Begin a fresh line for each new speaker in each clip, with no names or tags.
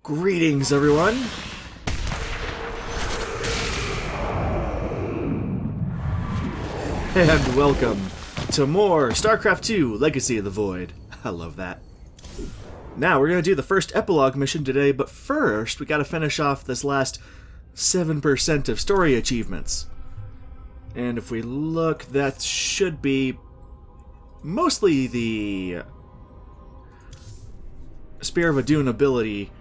Greetings, everyone! And welcome to more Starcraft 2 Legacy of the Void. I love that. Now, we're going to do the first epilogue mission today, but first, we got to finish off this last 7% of story achievements. And if we look, that should be mostly the Spear of ADUN ability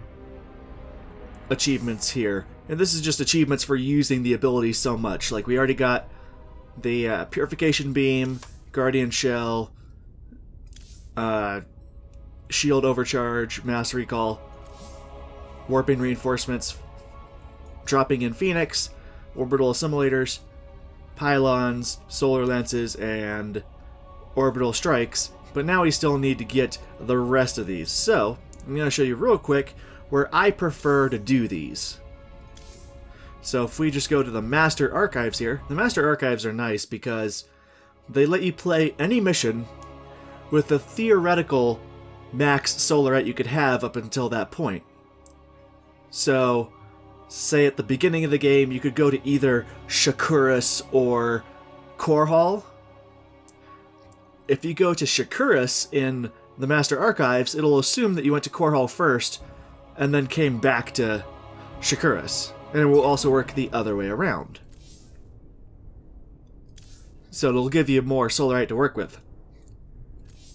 achievements here. And this is just achievements for using the ability so much. Like, we already got the Purification Beam, Guardian Shell, Shield Overcharge, Mass Recall, Warping Reinforcements, dropping in Phoenix, Orbital Assimilators, Pylons, Solar Lances, and Orbital Strikes. But now we still need to get the rest of these. So, I'm going to show you real quick where I prefer to do these. So if we just go to the Master Archives here, the Master Archives are nice because they let you play any mission with the theoretical max Solarite you could have up until that point. So, say at the beginning of the game, you could go to either Shakuras or Core Hall. If you go to Shakuras in the Master Archives, it'll assume that you went to Core Hall first and then came back to Shakuras. And it will also work the other way around. So it'll give you more Solarite to work with.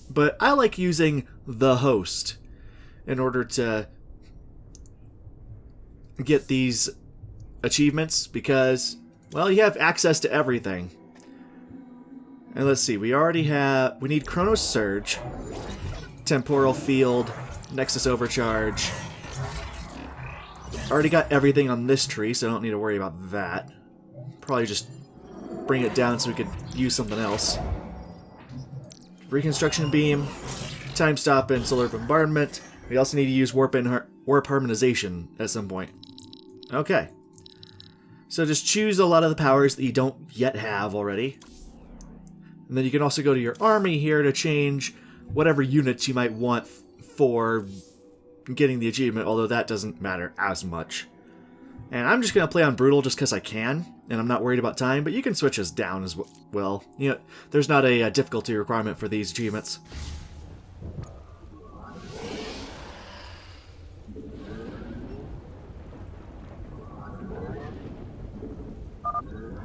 But I like using the host in order to get these achievements because, well, you have access to everything. And let's see, we need Chronos Surge, Temporal Field, Nexus Overcharge. Already got everything on this tree, so I don't need to worry about that. Probably just bring it down so we could use something else. Reconstruction Beam, Time Stop, and Solar Bombardment. We also need to use Warp Harmonization at some point. Okay. So just choose a lot of the powers that you don't yet have already. And then you can also go to your army here to change whatever units you might want for getting the achievement, although that doesn't matter as much. And I'm just going to play on Brutal just because I can, and I'm not worried about time, but you can switch us down as well. You know, there's not a difficulty requirement for these achievements.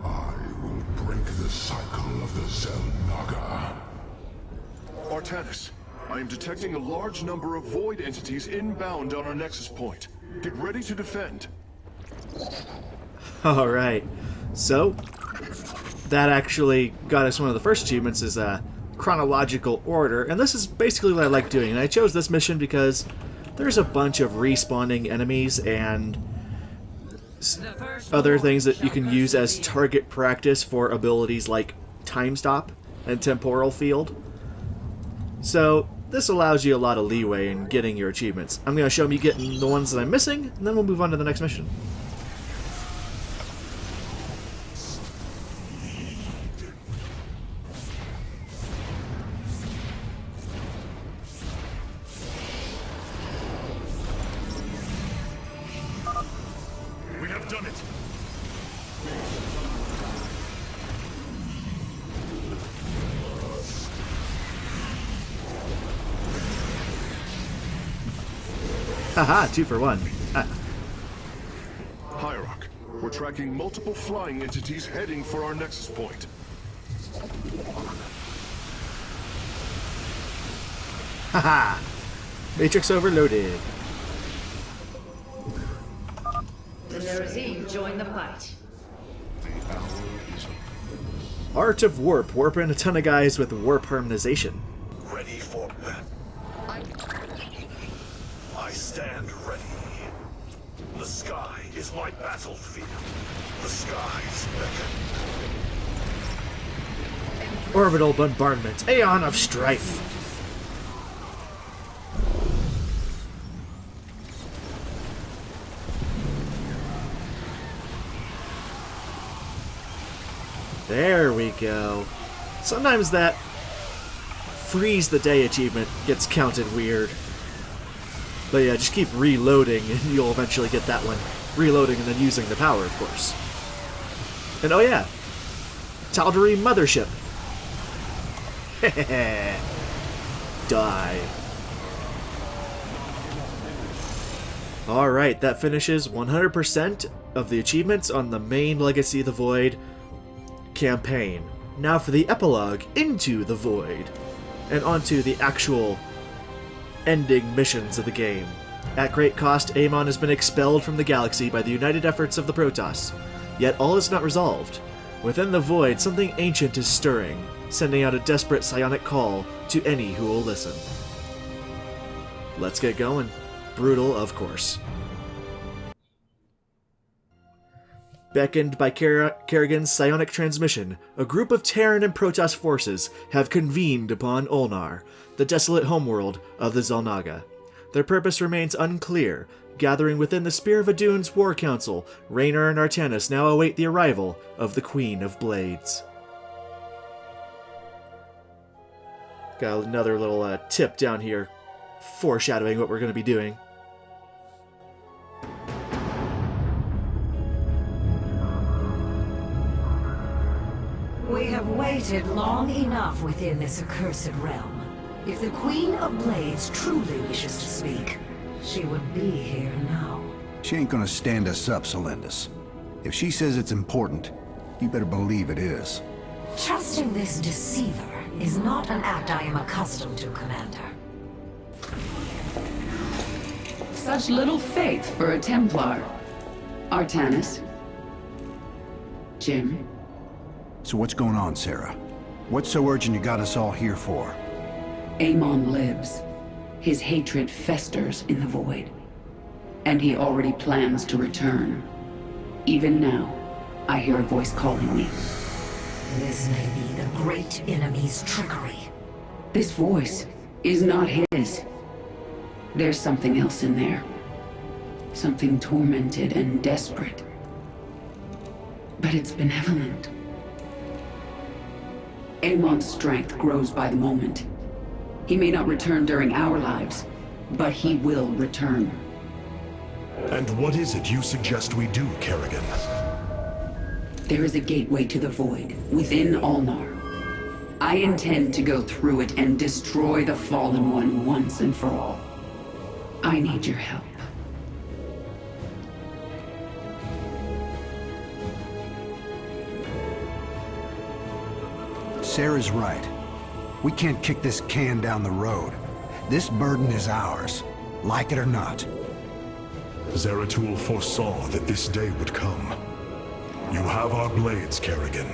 I will break the cycle of the Xel'Naga.
Artanis, I am detecting a large number of void entities inbound on our nexus point. Get ready to defend.
Alright, so that actually got us one of the first achievements, is chronological order, and this is basically what I like doing. And I chose this mission because there's a bunch of respawning enemies and other things that you can use as target practice for abilities like Time Stop and Temporal Field. So this allows you a lot of leeway in getting your achievements. I'm going to show me getting the ones that I'm missing, and then we'll move on to the next mission.
We have done it.
Haha, 2 for 1.
Hierarch, we're tracking multiple flying entities heading for our nexus point.
Haha! Matrix overloaded.
The Nerazim join the fight.
Art of Warp. Warping a ton of guys with warp harmonization.
Ready for battle. I stand ready. The sky is my battlefield. The skies beckon.
Orbital Bombardment. Aeon of Strife. There we go. Sometimes that freeze the day achievement gets counted weird. But yeah, just keep reloading and you'll eventually get that one. Reloading and then using the power, of course. And oh yeah, Tal'Darim Mothership. Die. Alright, that finishes 100% of the achievements on the main Legacy of the Void campaign. Now for the epilogue, Into the Void, and onto the actual ending missions of the game. At great cost, Amon has been expelled from the galaxy by the united efforts of the Protoss. Yet all is not resolved. Within the Void, something ancient is stirring, sending out a desperate psionic call to any who will listen. Let's get going. Brutal, of course. Beckoned by Kerrigan's psionic transmission, a group of Terran and Protoss forces have convened upon Ulnar, the desolate homeworld of the Xel'Naga. Their purpose remains unclear. Gathering within the Spear of ADUN's War Council, Raynor and Artanis now await the arrival of the Queen of Blades. Got another little tip down here, foreshadowing what we're going to be doing.
We have waited long enough within this accursed realm. If the Queen of Blades truly wishes to speak, she would be here now.
She ain't gonna stand us up, Celendis. If she says it's important, you better believe it is.
Trusting this deceiver is not an act I am accustomed to, Commander.
Such little faith for a Templar. Artanis. Jim.
So what's going on, Sarah? What's so urgent you got us all here for?
Amon lives. His hatred festers in the Void. And he already plans to return. Even now, I hear a voice calling me.
This may be the great enemy's trickery.
This voice is not his. There's something else in there. Something tormented and desperate. But it's benevolent. Amon's strength grows by the moment. He may not return during our lives, but he will return.
And what is it you suggest we do, Kerrigan?
There is a gateway to the Void, within Ulnar. I intend to go through it and destroy the Fallen One once and for all. I need your help.
Sarah's right. We can't kick this can down the road. This burden is ours, like it or not.
Zeratul foresaw that this day would come. You have our blades, Kerrigan.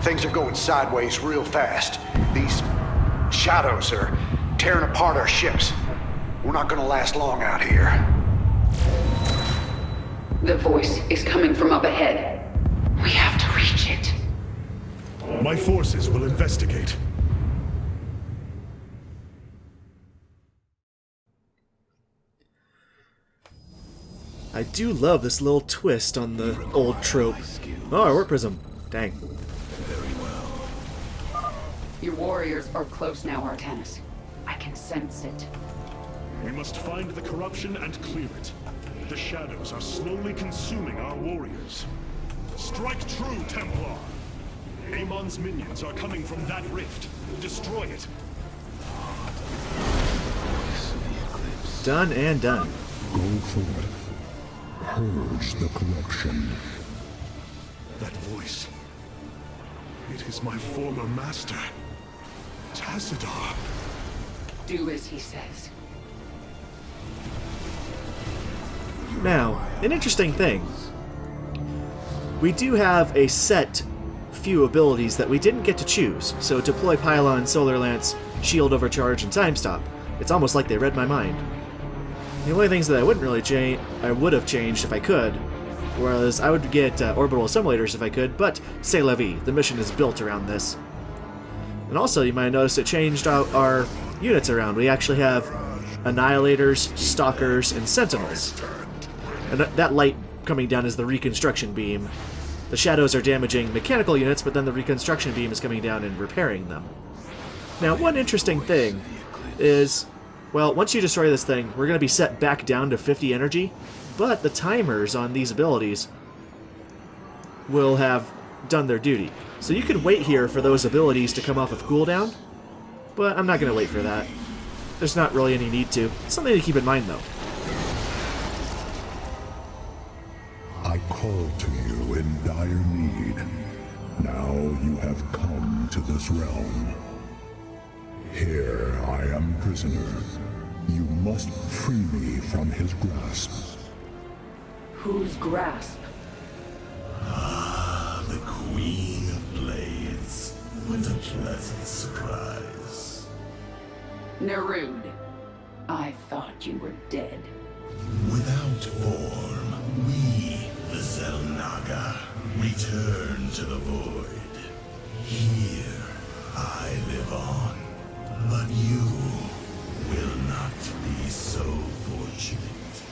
Things are going sideways real fast. These shadows are tearing apart our ships. We're not gonna last long out here.
The voice is coming from up ahead. We have to reach it.
My forces will investigate.
I do love this little twist on the old trope. Oh, our warp prism. Dang.
Your warriors are close now, Artanis. I can sense it.
We must find the corruption and clear it. The shadows are slowly consuming our warriors. Strike true, Templar! Amon's minions are coming from that rift. Destroy it.
Done and done.
Go forth. Purge the corruption.
That voice. It is my former master. Tassadar.
Do as he says.
Now, an interesting thing. We do have a set few abilities that we didn't get to choose. So deploy pylon, solar lance, shield overcharge, and time stop. It's almost like they read my mind. The only things that I wouldn't really change, I would have changed if I could, was I would get orbital assimilators if I could, but c'est la vie, the mission is built around this. And also, you might notice it changed out our units around. We actually have annihilators, stalkers, and sentinels. And that light coming down is the reconstruction beam. The shadows are damaging mechanical units, but then the reconstruction beam is coming down and repairing them. Now, one interesting thing is, well, once you destroy this thing, we're going to be set back down to 50 energy, but the timers on these abilities will have done their duty. So you could wait here for those abilities to come off of cooldown, but I'm not going to wait for that. There's not really any need to. It's something to keep in mind, though.
I called to you in dire need. Now you have come to this realm. Here I am prisoner. You must free me from his grasp.
Whose grasp?
Ah, the Queen of Blades. What a pleasant surprise.
Nerud. I thought you were dead.
Without form, we, the Xel'Naga, return to the void. Here, I live on. But you will not be so fortunate.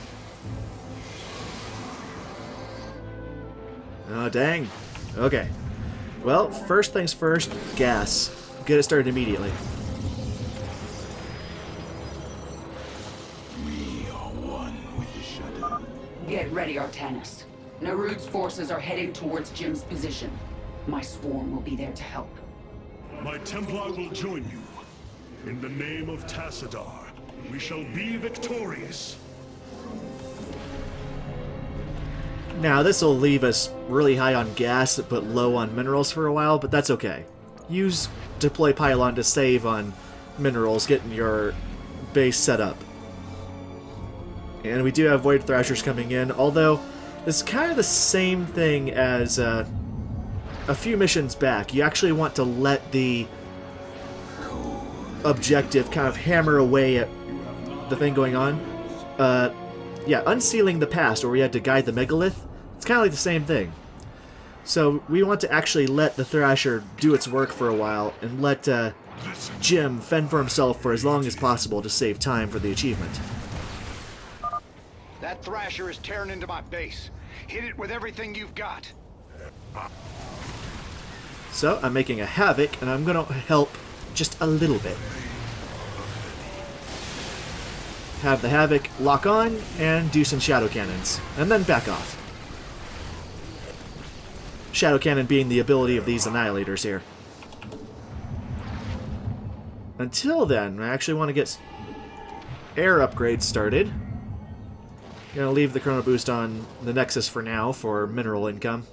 Oh, dang. Okay. Well, first things first, gas. Get it started immediately.
We are one with the shadow.
Get ready, Artanis. Nerud's forces are heading towards Jim's position. My swarm will be there to help.
My Templar will join you. In the name of Tassadar, we shall be victorious.
Now, this will leave us really high on gas, but low on minerals for a while, but that's okay. Use deploy pylon to save on minerals, getting your base set up. And we do have Void Thrashers coming in, although it's kind of the same thing as a few missions back. You actually want to let the objective kind of hammer away at the thing going on. Yeah, unsealing the past, where we had to guide the megalith, it's kind of like the same thing. So we want to actually let the Thrasher do its work for a while, and let Jim fend for himself for as long as possible to save time for the achievement.
That Thrasher is tearing into my base. Hit it with everything you've got.
So I'm making a Havoc, and I'm going to help just a little bit. Have the Havoc lock on, and do some Shadow Cannons, and then back off. Shadow Cannon being the ability of these Annihilators here. Until then, I actually want to get air upgrades started. Gonna leave the Chrono Boost on the Nexus for now, for mineral income.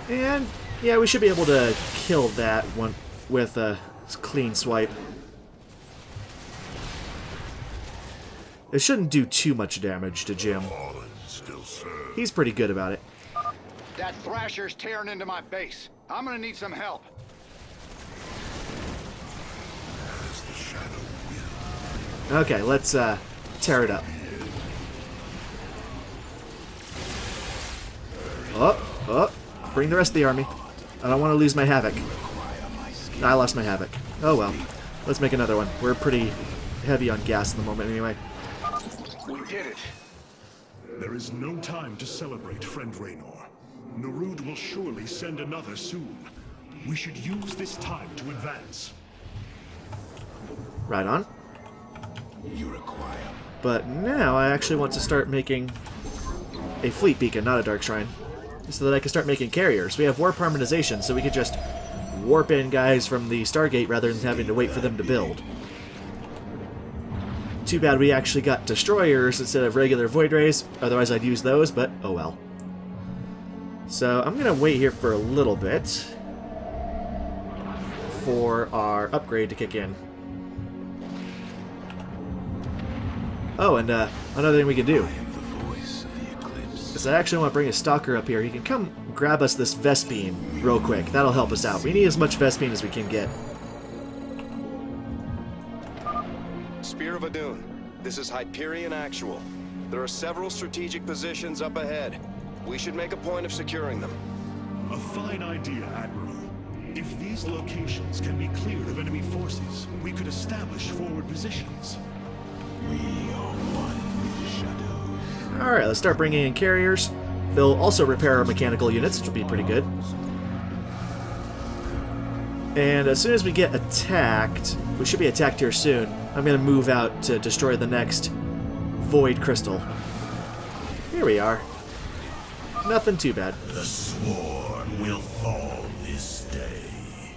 And, yeah, we should be able to kill that one with a clean swipe. It shouldn't do too much damage to Jim. He's pretty good about it.
That Thrasher's tearing into my base. I'm gonna need some help.
Okay, let's tear it up. Oh, bring the rest of the army. I don't want to lose my Havoc. I lost my Havoc. Oh well. Let's make another one. We're pretty heavy on gas at the moment anyway.
We did it.
There is no time to celebrate, friend Raynor. Nerud will surely send another soon. We should use this time to advance.
Right on.
You require.
But now I actually want to start making a fleet beacon, not a dark shrine, so that I can start making carriers. We have warp harmonization, so we could just warp in guys from the Stargate rather than having to wait for them to build. Too bad we actually got destroyers instead of regular void rays, otherwise I'd use those, but oh well. So I'm gonna wait here for a little bit. for our upgrade to kick in. Oh, and another thing we can do is I actually want to bring a stalker up here. He can come grab us this Vespene real quick. That'll help us out. We need as much Vespene as we can get.
Spear of ADUN. This is Hyperion Actual. There are several strategic positions up ahead. We should make a point of securing them.
A fine idea, Admiral. If these locations can be cleared of enemy forces, we could establish forward positions.
We are one with the shadows.
Alright, let's start bringing in carriers. They'll also repair our mechanical units, which will be pretty good. And as soon as we get attacked, we should be attacked here soon, I'm going to move out to destroy the next Void Crystal. Here we are. Nothing too bad.
The sworn will fall this day.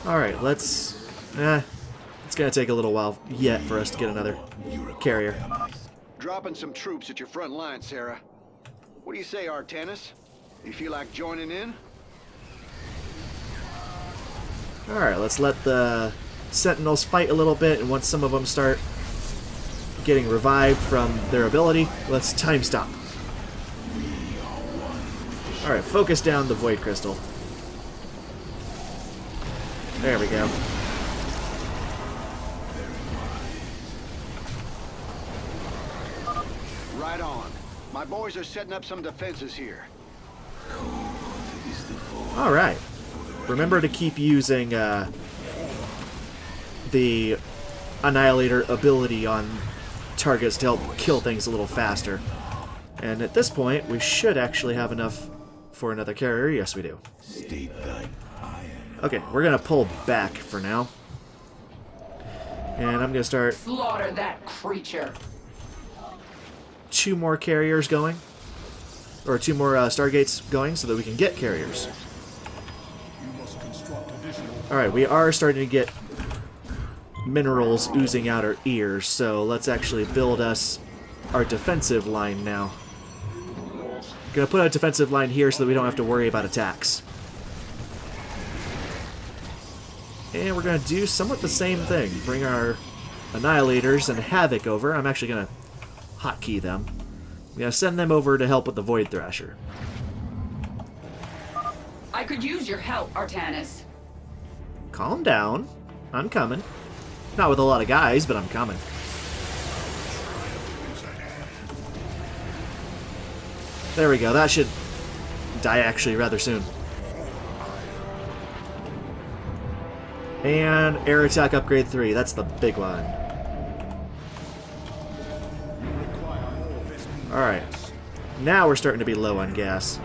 Alright, let's... it's going to take a little while yet for us to get another carrier.
Dropping some troops at your front line, Sarah. What do you say, Artanis? You feel like joining in?
Alright, let's let the Sentinels fight a little bit, and once some of them start getting revived from their ability, let's time stop. Alright, focus down the Void Crystal. There we go.
Right on. My boys are setting up some defenses here.
Alright. Remember to keep using the Annihilator ability on targets to help kill things a little faster. And at this point, we should actually have enough for another carrier. Yes, we do. Okay, we're going to pull back for now. And I'm going to start
Slaughter that creature.
2 more carriers going. Or 2 more Stargates going so that we can get carriers. Alright, we are starting to get minerals oozing out our ears, so let's actually build us our defensive line now. Gonna put a defensive line here so that we don't have to worry about attacks. And we're gonna do somewhat the same thing. Bring our Annihilators and Havoc over. I'm actually gonna hotkey them. I'm gonna send them over to help with the Void Thrasher.
I could use your help, Artanis.
Calm down. I'm coming. Not with a lot of guys, but I'm coming. There we go. That should die actually rather soon. And air attack upgrade 3. That's the big one. Alright. Now we're starting to be low on gas.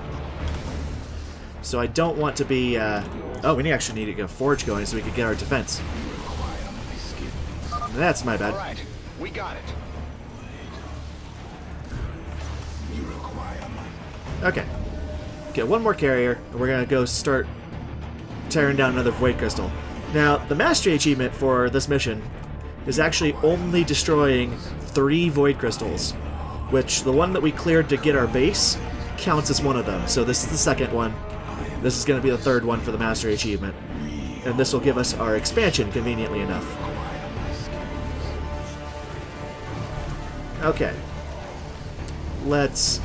So I don't want to be... oh, we actually need to get a forge going so we can get our defense. That's my bad.
All right, we got it.
Okay. Get 1 more carrier, and we're going to go start tearing down another Void Crystal. Now, the Mastery achievement for this mission is actually only destroying 3 Void Crystals, which the one that we cleared to get our base counts as one of them. So this is the second one. This is going to be the 3rd one for the Mastery achievement. And this will give us our expansion, conveniently enough. Okay. Let's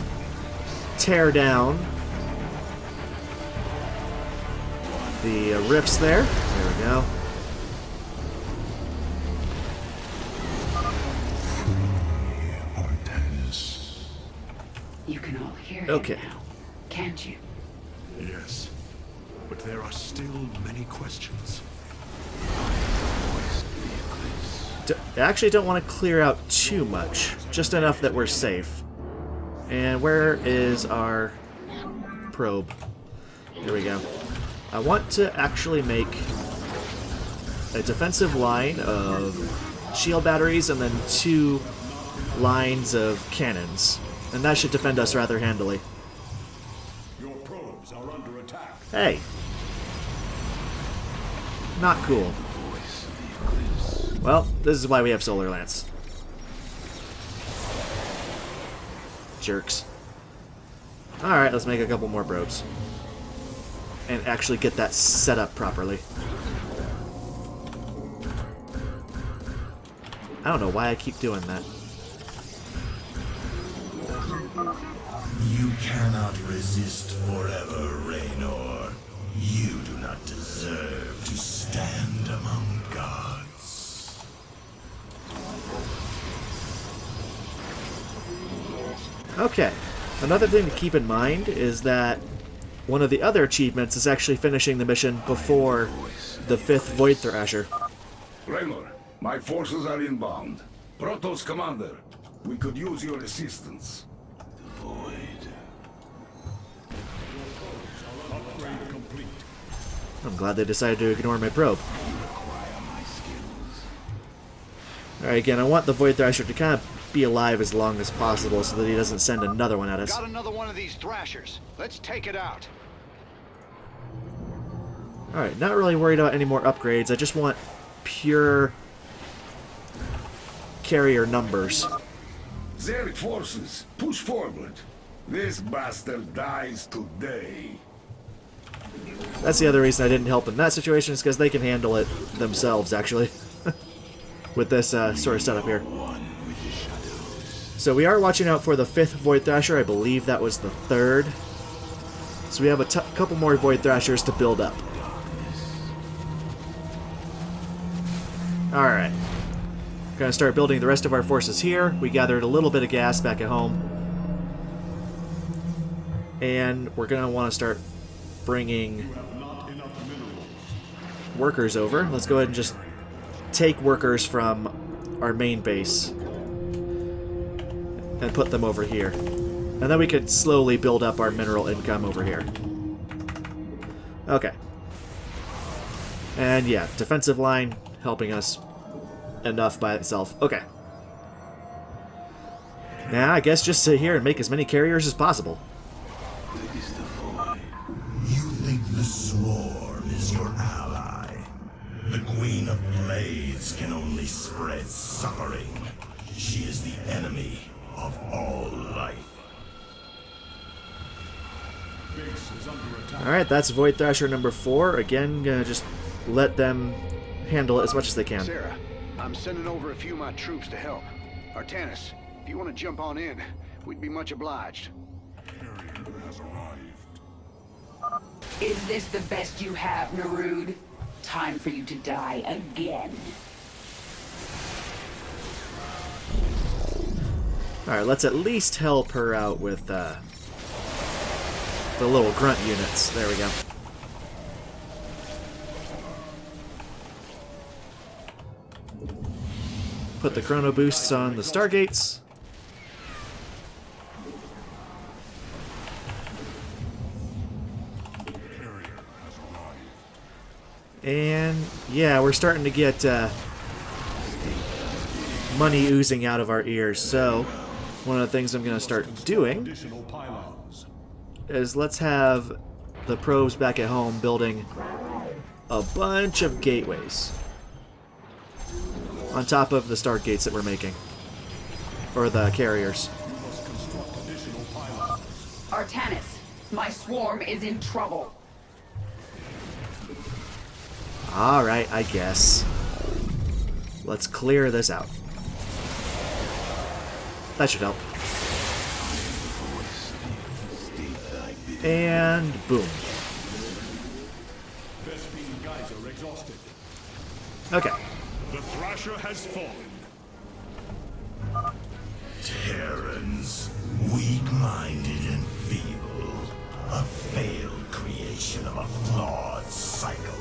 tear down the rifts there. There we go.
Artanis.
You can all hear
Okay.
him now, can't you?
Yes, but there are still many questions.
I actually don't want to clear out too much, just enough that we're safe. And where is our probe? There we go. I want to actually make a defensive line of shield batteries and then 2 lines of cannons. And that should defend us rather handily.
Your probes are under attack.
Hey! Not cool. Well, this is why we have Solar Lance. Jerks. Alright, let's make a couple more probes. and actually get that set up properly. I don't know why I keep doing that.
You cannot resist forever, Raynor. You do not deserve to stand among gods.
Okay, another thing to keep in mind is that one of the other achievements is actually finishing the mission before the 5th Void Thrasher.
Raynor, my forces are inbound. Protoss commander, we could use your assistance.
Void.
I'm glad they decided to ignore my probe. Alright, again, I want the Void Thrasher to kind of be alive as long as possible so that he doesn't send another one at us.
Got another one of these thrashers. Let's take it out.
Alright, not really worried about any more upgrades. I just want pure carrier numbers.
Zerg forces, push forward. This bastard dies today.
That's the other reason I didn't help in that situation, is because they can handle it themselves, actually. With this sort of setup here. So we are watching out for the 5th Void Thrasher. I believe that was the 3rd. So we have a couple more Void Thrashers to build up. Alright. Gonna start building the rest of our forces here. We gathered a little bit of gas back at home. And we're gonna want to start bringing workers over. Let's go ahead and just take workers from our main base and put them over here. And then we could slowly build up our mineral income over here. Okay. And yeah, defensive line helping us enough by itself. Okay. Now I guess just sit here and make as many carriers as possible.
You think the Swarm is your ally? The Queen of Blades can only spread suffering. She is the enemy of all life.
Alright, that's Void Thrasher number 4. Again, gonna just let them handle it as much as they can.
Sarah, I'm sending over a few of my troops to help. Artanis, if you want to jump on in, we'd be much obliged.
Is this the best you have, Narud? Time for you to die again.
Alright, let's at least help her out with the little grunt units. There we go. Put the chrono boosts on the Stargates. And yeah, we're starting to get money oozing out of our ears. So one of the things I'm going to start doing is let's have the probes back at home building a bunch of gateways on top of the Stargates that we're making. Or the carriers.
Artanis, my swarm is in trouble.
Alright, I guess. Let's clear this out. That should help. And boom. Okay.
The Thrasher has fallen.
Terrans, weak-minded and feeble. A failed creation of a flawed cycle.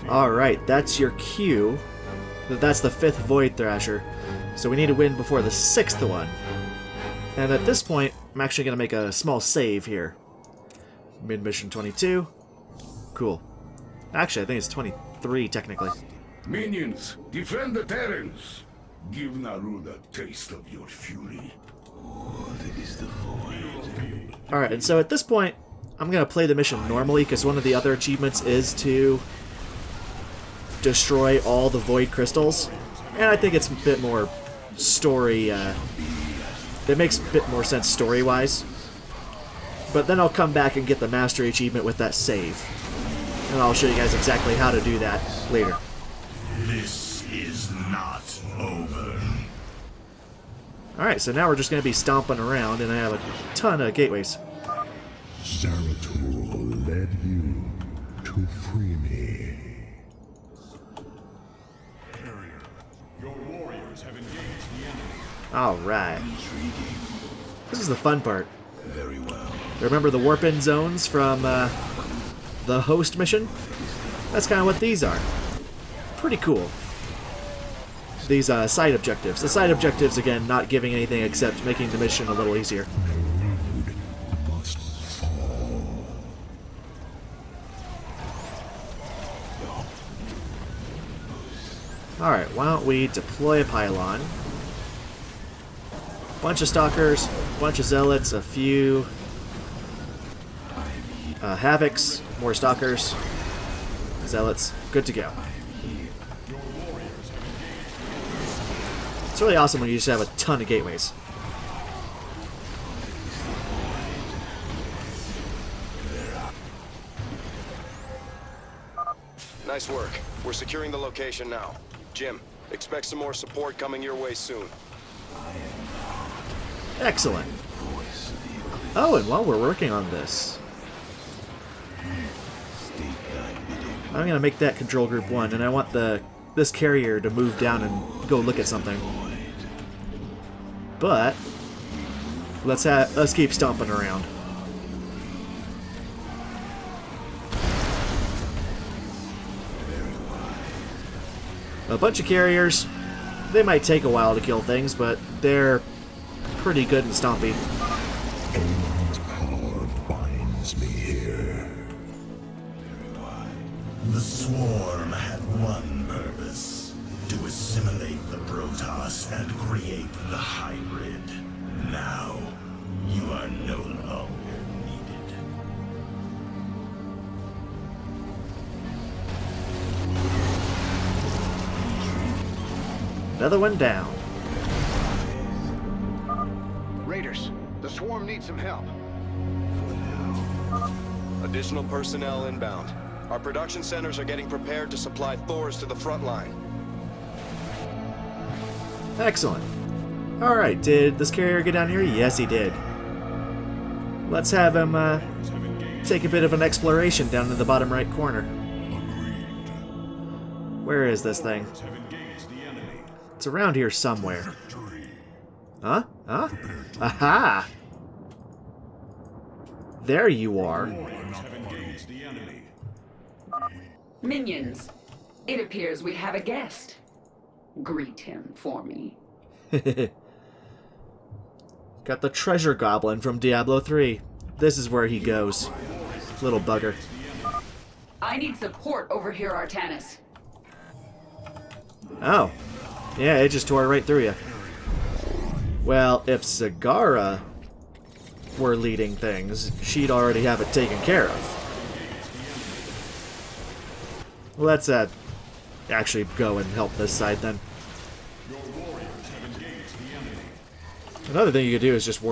Alright, that's your cue. That's the 5th Void Thrasher. So we need to win before the 6th one. And at this point, I'm actually going to make a small save here. Mid-mission 22. Cool. Actually, I think it's 23, technically.
Minions, defend the Terrans. Give Narud a taste of your fury.
Alright, and so at this point, I'm going to play the mission normally, because one of the other achievements is to destroy all the Void Crystals. And I think it's a bit more story, it makes a bit more sense story-wise. But then I'll come back and get the mastery achievement with that save. And I'll show you guys exactly how to do that later.
This is not over.
Alright, so now we're just going to be stomping around, and I have a ton of gateways.
Zeratul led you to free me.
Carrier, your warriors have engaged the enemy.
Alright. This is the fun part.
Very well.
Remember the warp-in zones from the host mission? That's kind of what these are. Pretty cool. These side objectives. The side objectives, again, not giving anything except making the mission a little easier.
The road must fall.
Alright, why don't we deploy a pylon. Bunch of stalkers, bunch of zealots, a few havocs, more stalkers, zealots, good to go. It's really awesome when you just have a ton of gateways.
Nice work. We're securing the location now. Jim, expect some more support coming your way soon.
Excellent. Oh, and while we're working on this, I'm gonna make that control group 1, and I want this carrier to move down and go look at something. But let's keep stomping around. A bunch of carriers. They might take a while to kill things, but they're pretty good and stompy.
Amon's power binds me here.
The Swarm had one purpose: to assimilate the Protoss and create the hybrid. Now, you are no longer needed.
Another one down.
Raiders, the swarm needs some help.
Additional personnel inbound. Our production centers are getting prepared to supply Thors to the front line.
Excellent. Alright, did this carrier get down here? Yes, he did. Let's have him take a bit of an exploration down in the bottom right corner. Where is this thing? It's around here somewhere. Huh? Huh? Aha! There you are.
Minions, it appears we have a guest. Greet him for me.
Got the treasure goblin from Diablo 3. This is where he goes. Little bugger.
I need support over here, Artanis.
Oh. Yeah, it just tore right through you. Well, if Zagara were leading things, she'd already have it taken care of. Let's actually go and help this side then. Another thing you could do is just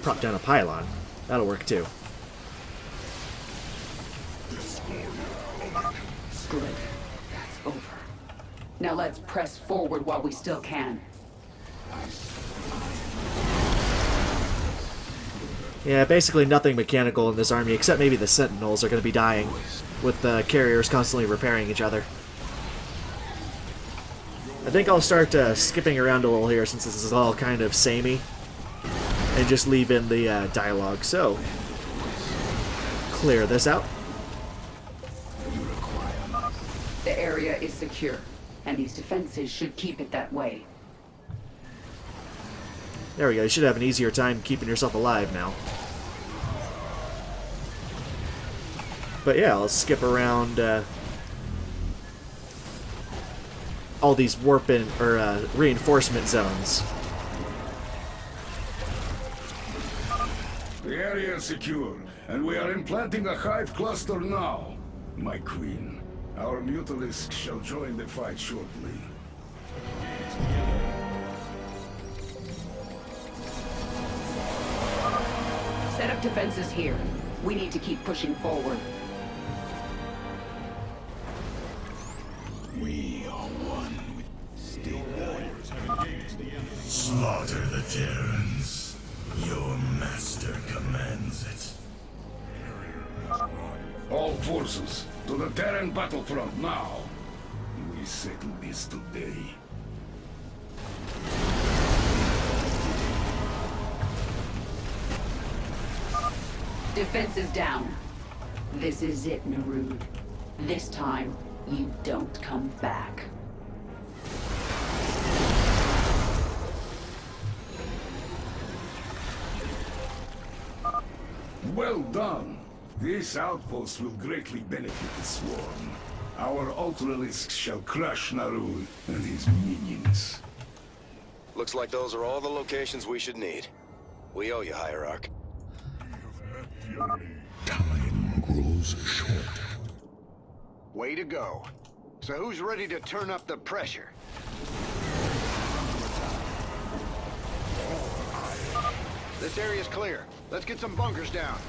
prop down a pylon. That'll work too.
Good. That's over. Now let's press forward while we still can.
Yeah, basically nothing mechanical in this army, except maybe the sentinels are going to be dying, with the carriers constantly repairing each other. I think I'll start skipping around a little here, since this is all kind of samey, and just leave in the dialogue. So, clear this out.
The area is secure, and these defenses should keep it that way.
There we go, you should have an easier time keeping yourself alive now. But yeah, I'll skip around all these warp-in, or reinforcement zones.
The area is secure, and we are implanting a hive cluster now. My queen, our mutalisks shall join the fight shortly.
Set up defenses here. We need to keep pushing forward.
We are one. Still warriors have engaged the enemy. Slaughter the Terrans. Your master commands it.
All forces, to the Terran battlefront now. We settle this today.
Defenses down. This is it, Narud. This time, you don't come back.
Well done. This outpost will greatly benefit the Swarm. Our Ultralisks shall crush Narud and his minions.
Looks like those are all the locations we should need. We owe you, Hierarch.
Time grows short.
Way to go. So who's ready to turn up the pressure? This area's clear. Let's get some bunkers down.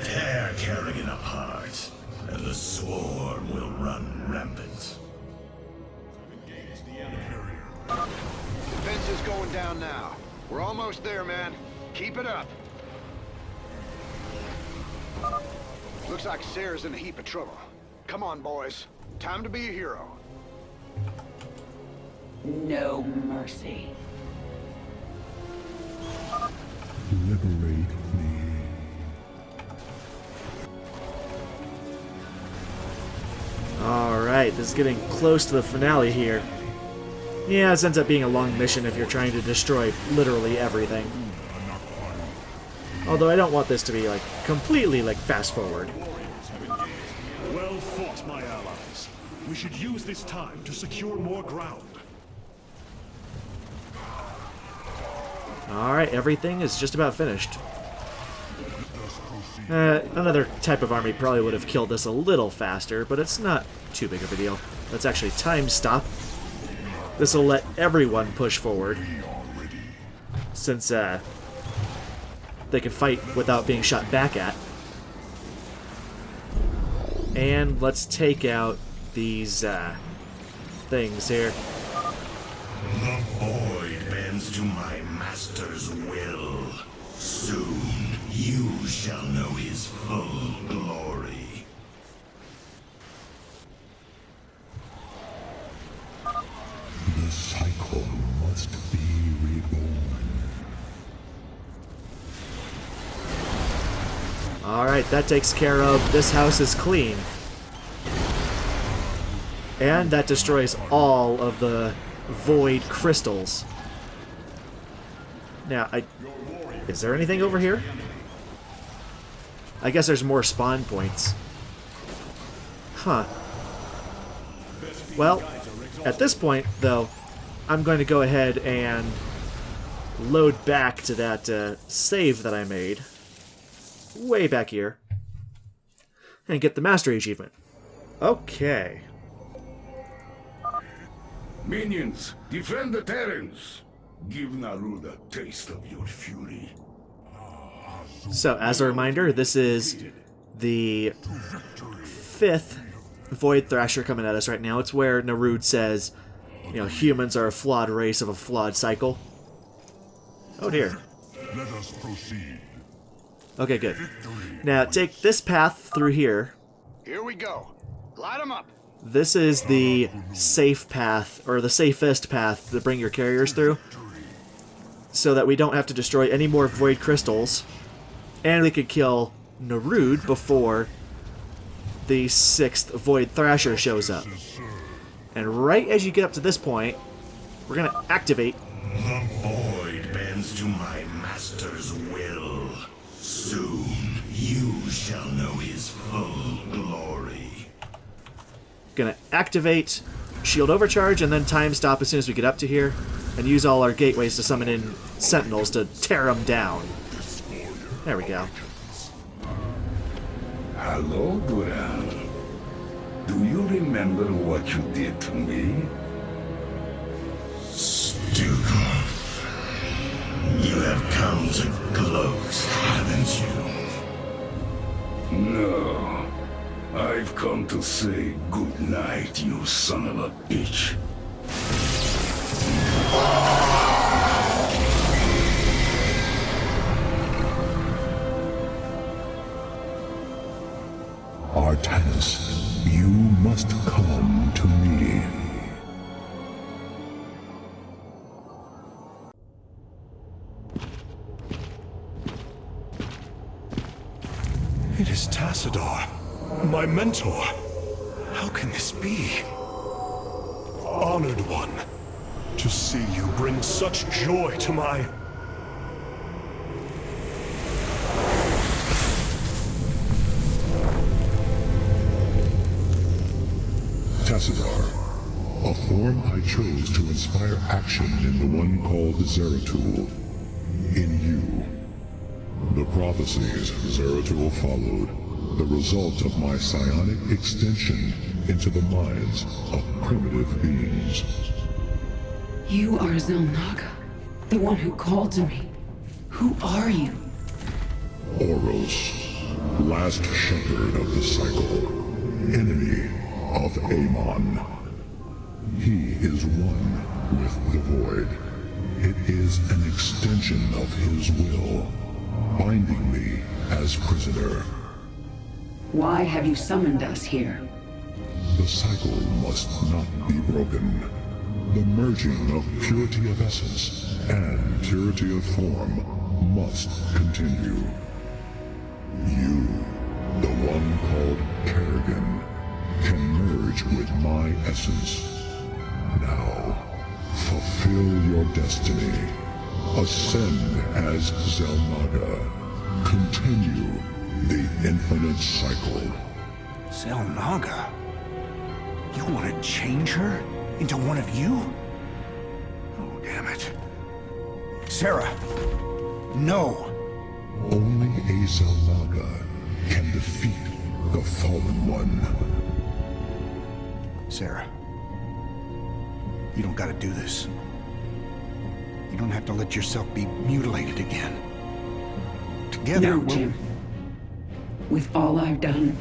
Tear Kerrigan apart, and the Swarm will run rampant.
Defense is going down now. We're almost there, man. Keep it up. Looks like Sarah's in a heap of trouble. Come on, boys. Time to be a hero.
No mercy.
Liberate me.
Alright, this is getting close to the finale here. Yeah, this ends up being a long mission if you're trying to destroy literally everything. Although I don't want this to be, like, completely, like, fast forward.
Well fought, my allies. We should use this time to secure more ground.
Alright, everything is just about finished. Another type of army probably would have killed this a little faster, but it's not too big of a deal. Let's actually time stop. This will let everyone push forward, since they can fight without being shot back at. And let's take out these things here.
The void bends to my master's will. Soon, you shall know his full glory.
The cycle must be reborn.
Alright, that takes care of this house is clean. And that destroys all of the void crystals. Now, is there anything over here? I guess there's more spawn points. Huh. Well, at this point, though, I'm going to go ahead and load back to that save that I made. Way back here. And get the Mastery Achievement. Okay.
Minions, defend the Terrans. Give Narud a taste of your fury.
So, as a reminder, this is the 5th Void Thrasher coming at us right now. It's where Narud says, you know, humans are a flawed race of a flawed cycle. Oh dear.
Let us proceed.
Okay, good. Now, take this path through here.
Here we go. Light them up.
This is the safe path, or the safest path to bring your carriers through, so that we don't have to destroy any more void crystals, and we could kill Narud before the 6th Void Thrasher shows up. And right as you get up to this point, we're going to activate.
The void bends to my master's will. Soon, you shall know his full glory.
Gonna activate shield overcharge and then time stop as soon as we get up to here, and use all our gateways to summon in sentinels to tear them down. There we go.
Hello, Duran. Do you remember what you did to me?
Stukov, you have come to gloat, haven't you?
No. I've come to say good night, you son of a bitch.
Artanis, you must come to me.
It is Tassadar, my mentor. How can this be? Honored one, to see you bring such joy to my...
Tassadar, a form I chose to inspire action in the one called Zeratul. In you. The prophecies Zeratul followed, the result of my psionic extension into the minds of primitive beings.
You are Xel'Naga, the one who called to me. Who are you?
Oros, last shepherd of the cycle, enemy of Amon. He is one with the void. It is an extension of his will, binding me as prisoner.
Why have you summoned us here?
The cycle must not be broken. The merging of purity of essence and purity of form must continue. You, the one called Kerrigan, can merge with my essence. Now, fulfill your destiny. Ascend as Xel'Naga. Continue the infinite cycle.
Xel'Naga? You want to change her into one of you? Oh, damn it. Sarah, no.
Only a Xel'Naga can defeat the Fallen One.
Sarah, you don't gotta do this. You don't have to let yourself be mutilated again. Together,
No, Jim. With all I've done,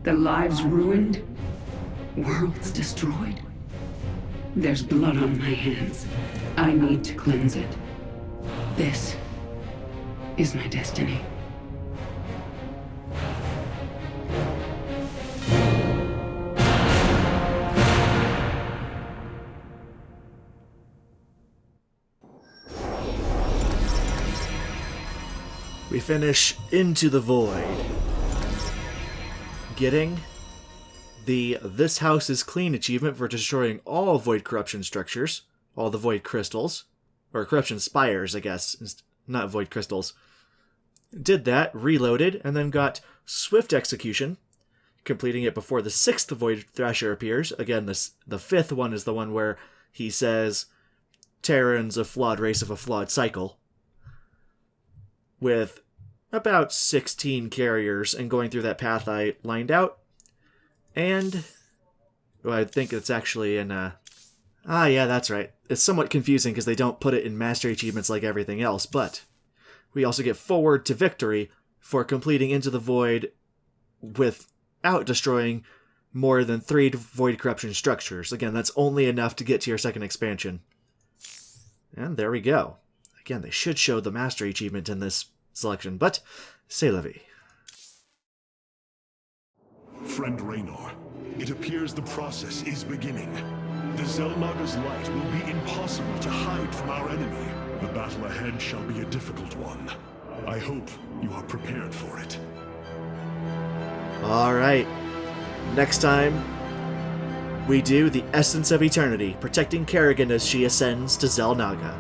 the lives ruined, worlds destroyed, there's blood on my hands. I need to cleanse it. This is my destiny.
We finish Into the Void, getting the This House is Clean achievement for destroying all Void Corruption structures, all the Void Crystals, or Corruption Spires, I guess, not Void Crystals. Did that, reloaded, and then got Swift Execution, completing it before the 6th Void Thrasher appears. Again, the 5th one is the one where he says, Terran's a flawed race of a flawed cycle, with about 16 carriers, and going through that path I lined out. And I think it's actually in yeah, that's right. It's somewhat confusing because they don't put it in mastery achievements like everything else, but we also get Forward to Victory for completing Into the Void without destroying more than 3 Void Corruption structures. Again, that's only enough to get to your second expansion. And there we go. Again, they should show the mastery achievement in this selection, but c'est la vie.
Friend Raynor, it appears the process is beginning. The Xel'Naga's light will be impossible to hide from our enemy. The battle ahead shall be a difficult one. I hope you are prepared for it.
Alright. Next time, we do the Essence of Eternity, protecting Kerrigan as she ascends to Xel'Naga.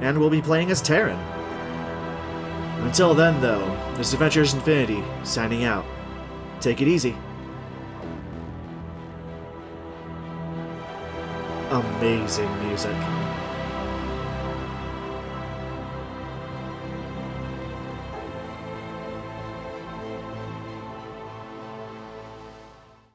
And we'll be playing as Terran. Until then, though, this Adventures Infinity, signing out. Take it easy. Amazing music.